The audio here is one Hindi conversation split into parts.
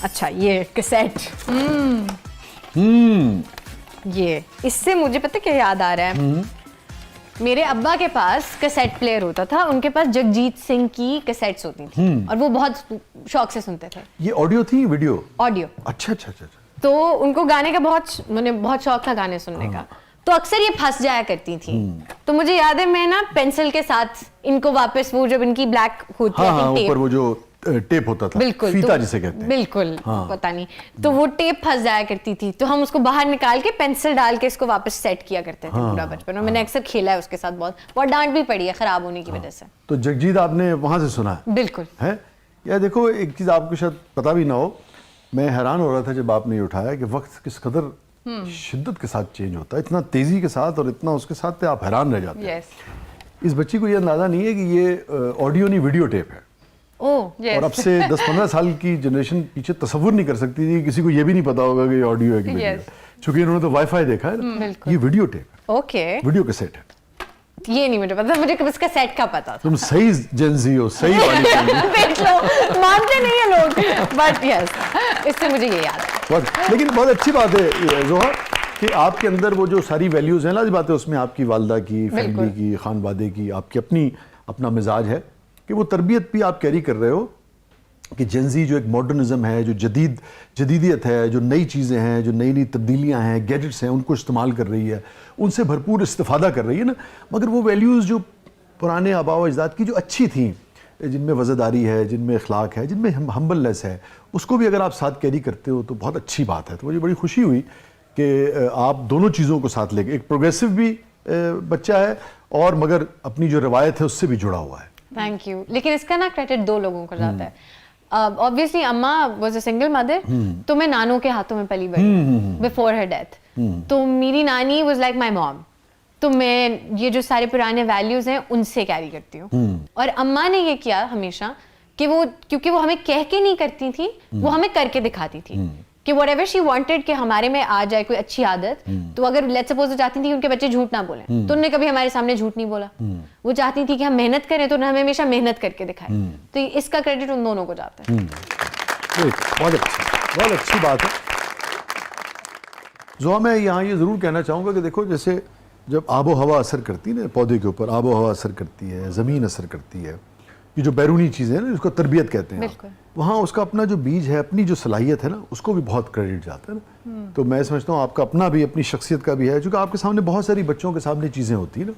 अच्छा ये कैसेट, ये इससे मुझे पता क्या याद आ रहा है, मेरे अब्बा के पास कैसेट प्लेयर होता था, उनके पास जगजीत सिंह की कैसेट्स होती थी और वो बहुत शौक से सुनते थे। ये ऑडियो थी वीडियो? ऑडियो। अच्छा अच्छा अच्छा। तो उनको गाने का बहुत शौक था गाने सुनने का, तो अक्सर ये फंस जाया करती थी। तो मुझे याद है मैं ना पेंसिल के साथ इनको वापस, वो जब इनकी ब्लैक होती है ऊपर वो जो टेप होता था, बिल्कुल फीता जिसे कहते हैं, बिल्कुल पता नहीं, तो वो टेप फंस जाया करती थी, तो हम उसको बाहर निकाल के पेंसिल डाल के इसको वापस सेट किया करते थे पूरा बचपन में। मैंने अक्सर खेला है उसके साथ, बहुत डांट भी पड़ी है खराब होने की वजह से। तो जगजीत आपने वहां से सुना है? बिल्कुल है। या देखो एक चीज आपको शायद पता भी ना हो, मैं हैरान हो रहा था जब आपने ये उठाया कि वक्त किस कदर शिद्दत के साथ चेंज होता है, इतना तेजी के साथ और इतना उसके साथ आप हैरान रह जाते हैं। इस बच्ची को ये अंदाजा नहीं है कि ये ऑडियो नहीं वीडियो टेप है। और अब से 10-15 साल की जनरेशन पीछे तस्वुर नहीं कर सकती थी, किसी को ये भी नहीं पता होगा कि ये ऑडियो है कि वीडियो है, क्योंकि इन्होंने तो वाईफाई देखा है ना। ये वीडियो टेप है। ओके, वीडियो कैसेट है। ये नहीं मुझे पता, मुझे इसका सेट का पता था। तुम सही जेनजी हो, सही वाली देख लो, मानते नहीं है लोग, बट यस, इससे मुझे ये याद है। लेकिन बहुत अच्छी बात है जोहा कि आपके अंदर वो जो सारी वैल्यूज हैं, लाज़िम बात है, उसमें आपकी वालदा की, फैमिली की, खानवादे की, आपकी अपना मिजाज है कि वो तरबियत भी आप कैरी कर रहे हो कि जेनजी जो एक मॉडर्निज्म है, जो जदीदियत है, जो नई चीज़ें हैं, जो नई तब्दीलियाँ हैं, गैजेट्स हैं, उनको इस्तेमाल कर रही है, उनसे भरपूर इस्तिफादा कर रही है ना। मगर वो वैल्यूज़ जो पुराने आबा व अजदाद की जो अच्छी थी, जिनमें वज़ादारी है, जिनमें अखलाक है, जिनमें हम्बलनेस है, उसको भी अगर आप साथ कैरी करते हो तो बहुत अच्छी बात है। तो मुझे बड़ी खुशी हुई कि आप दोनों चीज़ों को साथ लेके, एक प्रोग्रेसिव भी बच्चा है और मगर अपनी जो रवायत है उससे भी जुड़ा हुआ है। Thank you. लेकिन इसका ना क्रेडिट दो लोगों को जाता है। ऑब्वियसली अम्मा वाज अ सिंगल मदर, तो मैं नानों के हाथों में पली बड़ी बिफोर हर डेथ। तो मेरी नानी वाज लाइक माय मॉम, तो मैं ये जो सारे पुराने वैल्यूज हैं उनसे कैरी करती हूँ। और अम्मा ने ये किया हमेशा कि वो, क्योंकि वो हमें कह के नहीं करती थी, वो हमें करके दिखाती थी कि व्हाटएवर शी वांटेड कि हमारे में आ जाए कोई अच्छी आदत। तो अगर लेट्स सपोज चाहती थी उनके बच्चे झूठ ना बोलें, तो उन्होंने कभी हमारे सामने झूठ नहीं बोला। वो चाहती थी कि हम मेहनत करें, तो उन्होंने हमें हमेशा मेहनत करके दिखाई। तो इसका क्रेडिट उन दोनों को जाता है। बहुत अच्छी बात है। जो मैं यहाँ ये जरूर कहना चाहूँगा कि देखो, जैसे जब आबो हवा असर करती है ना पौधे के ऊपर, आबो हवा असर करती है, ज़मीन असर करती है, ये जो बैरूनी चीज़ें हैं ना, जिसको तरबियत कहते हैं, वहाँ उसका अपना जो बीज है, अपनी जो सलाहियत है ना, उसको भी बहुत क्रेडिट जाता है ना। तो मैं समझता हूँ आपका अपना भी, अपनी शख्सियत का भी है, क्योंकि आपके सामने बहुत सारी बच्चों के सामने चीज़ें होती हैं ना।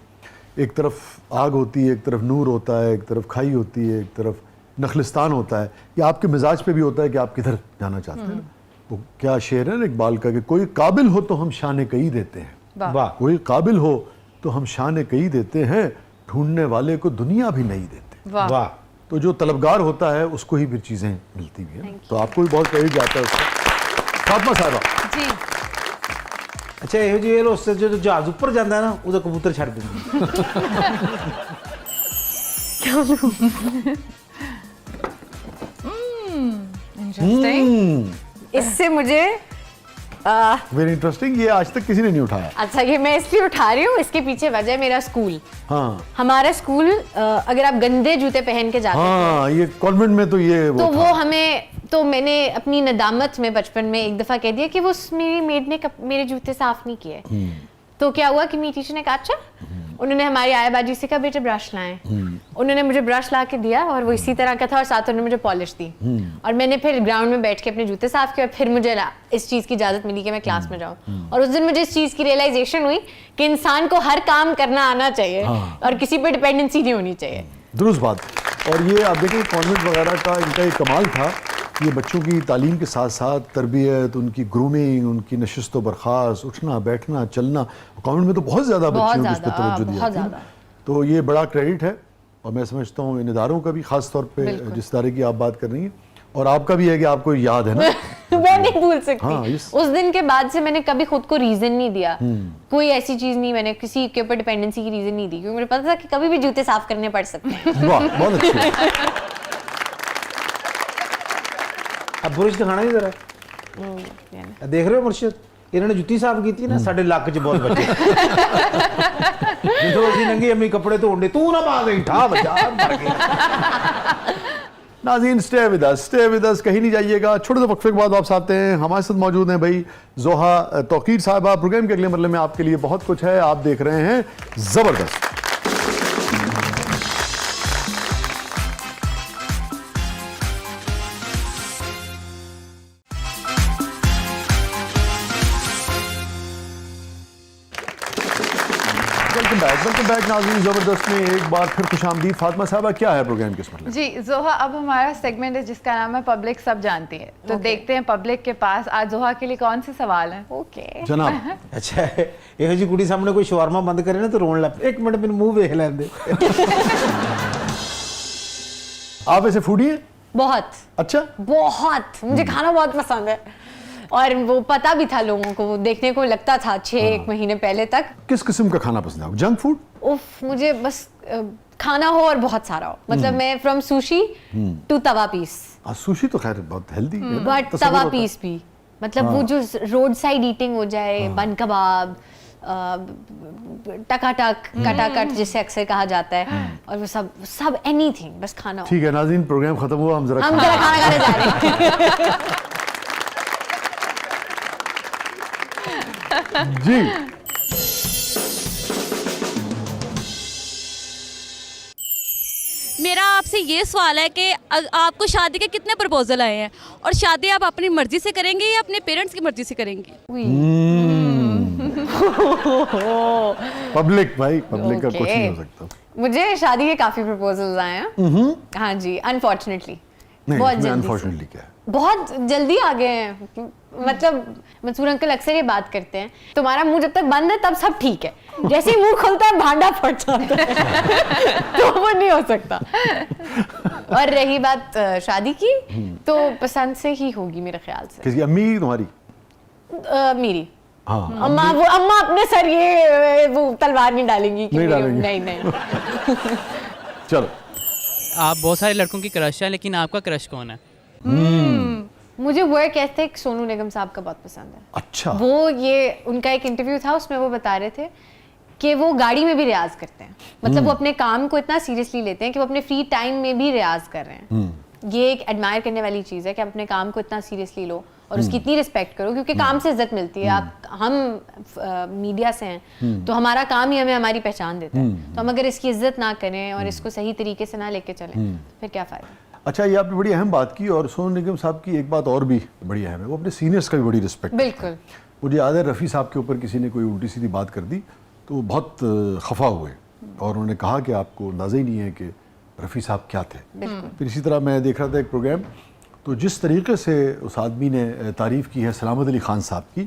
एक तरफ आग होती है, एक तरफ नूर होता है, एक तरफ खाई होती है, एक तरफ नखलिस्तान होता है। ये आपके मिजाज पे भी होता है कि आप किधर जाना चाहते हैं ना। वो क्या शेर है ना इकबाल का कि कोई काबिल हो तो हम शान कई देते हैं, वाह, कोई काबिल हो तो हम शान कई देते हैं, ढूंढने वाले को दुनिया भी नहीं देते, वाह। तो जो तलबगार होता है उसको ही फिर चीज़ें मिलती भी हैं। तो आपको भी बहुत क्रेडिट जाता है उसका। फातिमा साहबा जी। अच्छा, ये जी उससे जो जहाज ऊपर जाता है ना, उधर कबूतर छड़ देंगे। इससे मुझे वेरी इंटरेस्टिंग, ये आज तक किसी ने नहीं उठाया। अच्छा, ये मैं इसलिए उठा रही हूँ, इसके पीछे वजह मेरा स्कूल। हाँ, हमारा स्कूल, अगर आप गंदे जूते पहन के जाते थे, ये कॉन्वेंट में तो ये तो वो हमें, तो मैंने अपनी नदामत में बचपन में एक दफा कह दिया कि वो मेरी मेड ने मेरे जूते साफ नहीं किए। तो क्या हुआ कि मेरी टीचर ने कहा अच्छा, उन्होंने हमारी आयाबाजी से कहा बेटे ब्रश लाएं। उन्होंने मुझे ब्रश ला के दिया और वो इसी तरह का था, और साथ उन्होंने मुझे पॉलिश दी। और मैंने फिर ग्राउंड में बैठ के अपने जूते साफ किए, और फिर मुझे इस चीज़ की इजाज़त मिली कि मैं क्लास में जाऊँ। और उस दिन मुझे इस चीज़ की रियलाइजेशन हुई कि इंसान को हर काम करना आना चाहिए और किसी पे डिपेंडेंसी नहीं होनी चाहिए। दुरुस्त बात। और ये आप देखें कॉन्वेंट वगैरह का इनका एक कमाल था, ये बच्चों की तालीम के साथ साथ तरबियत, उनकी ग्रूमिंग, उनकी नशिस्त व बर्खास्त, उठना बैठना चलना, कॉन्वेंट में तो बहुत ज़्यादा बच्चों को इस पर तवज्जो दी जाती है। तो ये बड़ा क्रेडिट है, और मैं समझता हूँ इन इदारों का भी, ख़ास तौर पे जिस इदारे की आप बात कर रही हैं, और आपका भी है कि आपको याद है ना। मैं नहीं भूल सकती। हाँ, उस दिन के बाद से मैंने कभी खुद को रीजन नहीं दिया, कोई ऐसी चीज नहीं, मैंने किसी के ऊपर डिपेंडेंसी की रीजन नहीं दी, क्योंकि मुझे पता था कि कभी भी जूते साफ करने पड़ सकते हैं। वाह, बहुत अच्छी। अब बुरश दिखाना ही जरा, देख रहे हो मुर्शिद, इन्होंने जुत्ती साफ की थी ना, साढ़े लाख च बहुत बच्चे जो असी नंगी अम्मी कपड़े धोने, तू ना पा गई ठा बचा मर गया। नाज़रीन स्टे विद अस, कहीं नहीं जाइएगा। छोटे से वक्फे के बाद वापस आते हैं। हमारे साथ मौजूद हैं भाई जोहा तौकीर साहिबा। प्रोग्राम के अगले मरले में आपके लिए बहुत कुछ है। आप देख रहे हैं जबरदस्त। वेलकम बैक नाज़रीन, जबरदस्त में एक बार फिर खुशामदीद। फातिमा साहबा, क्या है प्रोग्राम के इस मसले? जी जोहा, अब हमारा सेगमेंट है जिसका नाम है पब्लिक सब जानती है। तो देखते हैं पब्लिक के पास आज जोहा के लिए कौन से सवाल हैं। ओके जनाब। अच्छा ਇਹੋ ਜੀ ਕੁੜੀ ਸਾਹਮਣੇ ਕੋਈ ਸ਼ਵਾਰਮਾ ਬੰਦ ਕਰੇ ਨਾ तो रोन लग पे। एक मिनट ਮੈਨੂੰ ਮੂੰਹ ਵੇਖ ਲੈਂਦੇ। आप ऐसे फूडी हैं? बहुत अच्छा, बहुत मुझे खाना बहुत पसंद है, और वो पता भी था लोगों को, वो देखने को लगता था 6 महीने पहले तक। किस किस्म का खाना पसंद है आपको? Junk food? उफ, मुझे बस खाना हो और बहुत सारा हो। मतलब मैं from sushi to tawa piece, sushi तो खैर बहुत हेल्दी है, बट तसव्वुर तवा होता है। पीस भी, मतलब वो जो रोड साइड ईटिंग हो जाए, बन कबाब, टकाटक, कटाकट जिसे अक्सर कहा जाता है, और वो सब एनीथिंग, बस खाना हो। ठीक है नाज़रीन, प्रोग्राम खत्म हुआ, हम जरा हम जरा खाना खाने जा रहे हैं। जी। मेरा आपसे ये सवाल है कि आपको शादी के कितने प्रपोजल आए हैं, और शादी आप अपनी मर्जी से करेंगे या अपने पेरेंट्स की मर्जी से करेंगे? पब्लिक भाई, पब्लिक का कुछ नहीं हो सकता। मुझे शादी के काफी प्रपोजल्स आए हैं। हाँ जी, अनफॉर्चुनेटली बहुत जल्दी अनफॉर्चुनेटली क्या है, बहुत जल्दी आ गए हैं। मतलब मंसूर अंकल अक्सर ये बात करते हैं, तुम्हारा मुंह जब तक बंद है तब सब ठीक है, जैसे ही मुंह खुलता है भांडा फट जाता है। तो वो नहीं हो सकता। और रही बात शादी की, तो पसंद से ही होगी मेरे ख्याल से। किसकी? अम्मी तुम्हारी? मेरी हाँ, अम्मा अपने सर ये वो तलवार नहीं डालेंगी कि नहीं मेरी- डालेंगी। नहीं चलो। आप बहुत सारे लड़कों की क्रश है, लेकिन आपका क्रश कौन है? मुझे वर्क एथिक सोनू निगम साहब का बहुत पसंद है। अच्छा, वो ये उनका एक इंटरव्यू था, उसमें वो बता रहे थे कि वो गाड़ी में भी रियाज करते हैं। मतलब वो अपने काम को इतना सीरियसली लेते हैं कि वो अपने फ्री टाइम में भी रियाज कर रहे हैं। ये एक एडमायर करने वाली चीज़ है कि आप अपने काम को इतना सीरियसली लो और उसकी इतनी रिस्पेक्ट करो, क्योंकि काम से इज्जत मिलती है। हम मीडिया से हैं, तो हमारा काम ही हमें हमारी पहचान देता है। तो हम अगर इसकी इज्जत ना करें और इसको सही तरीके से ना लेके चलें, तो फिर क्या फ़ायदा। अच्छा, ये आपने बड़ी अहम बात की। और सोनू निगम साहब की एक बात और भी बड़ी अहम है, वो अपने सीनियर्स का भी बड़ी रिस्पेक्ट। बिल्कुल। मुझे याद है रफ़ी साहब के ऊपर किसी ने कोई उल्टी सीधी बात कर दी तो वो बहुत खफा हुए, और उन्होंने कहा कि आपको अंदाज़ा ही नहीं है कि रफ़ी साहब क्या थे। फिर इसी तरह मैं देख रहा था एक प्रोग्राम, तो जिस तरीके से उस आदमी ने तारीफ़ की है सलामत अली ख़ान साहब की,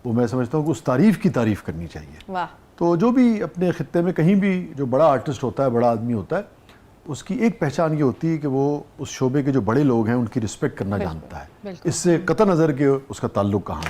वो मैं समझता हूँ कि उस तारीफ़ की तारीफ़ करनी चाहिए। वाह। तो जो भी अपने ख़ित्ते में कहीं भी जो बड़ा आर्टिस्ट होता है, बड़ा आदमी होता है, उसकी एक पहचान ये होती है कि वो उस शोबे के जो बड़े लोग हैं उनकी रिस्पेक्ट करना जानता है। इससे कतई नज़र के उसका ताल्लुक कहाँ